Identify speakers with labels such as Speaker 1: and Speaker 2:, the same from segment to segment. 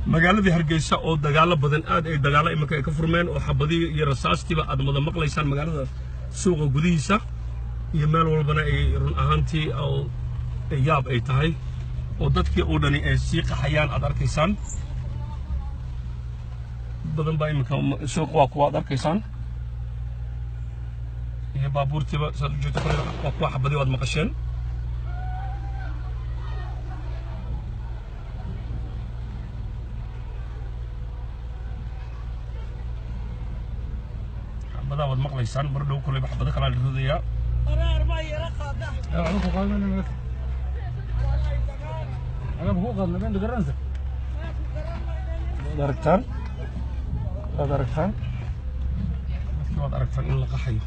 Speaker 1: magaaladii Hargeysa oo dagaalo badan aad ay dagaalo imanka ay ka furmeen oo xabadii iyo rasaastiba aad mada maqlaysaan magaalada suuqa gudihiisa iyo meel walbana ay run ahaantii oo yaab ay tahay oo dadkii oo dhani ay sii qaxayaan aad arkaysaan badan baa imanka suuqa waa kuwa aad arkaysaan iyo baabuurtiiba saddex waa kuwa xabadii waad maqasheen بدأ ود مقليسان بردو كل بحبة كلا الرذية. أنا أربعة رقادة. أنا هو قال من الملك. أنا هو قال من بين دكرانزة. دركتان. دركتان. كيف دركتان إلا قحيو.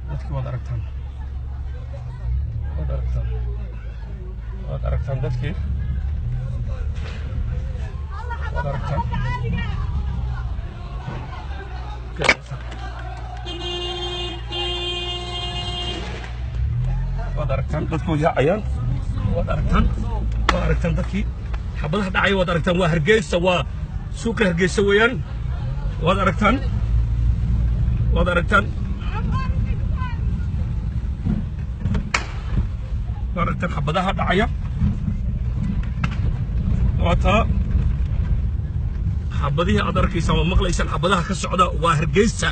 Speaker 1: كيف دركتان. دركتان. دركتان ده كيف. دركتان. وادركتان dadku yaacayaan وادركتان dadkii xabadaha dhacay وادركتان waa Hargeysa waa suuqa Hargeysa weeyaan وادركتان xabadaha dhacaya waata xabadihi aad arkaysan waa maqlaysan xabadaha ka socda waa Hargeysa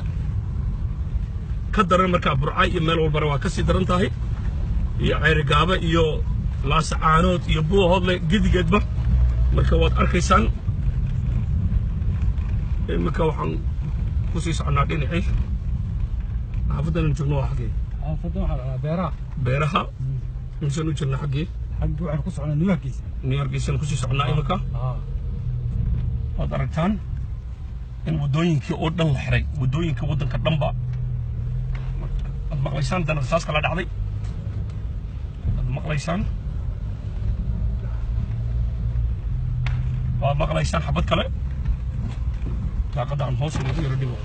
Speaker 1: ka daran marka Burcay iyo meel walba waa ka sii daran tahay iyo Ceerigaaba iyo Laascaanood iyo Buuhoodle gidigeedba marka waad arkaysaan imika waxaan ku sii soconaa dhinacii xaafadan joogno waa xagee xaafadan waxa beeraha insan u jirna xagee waxaan ku soconaa New York ku sii soconaa imika waad aragtaan in wadooyinkii oo dhan la xiray wadooyinka wadanka dhanba ad maqlaysaan dan rasaas kala dhacday مقليسان مقليسان حبت كله لا قد عن هوس اللي يردوا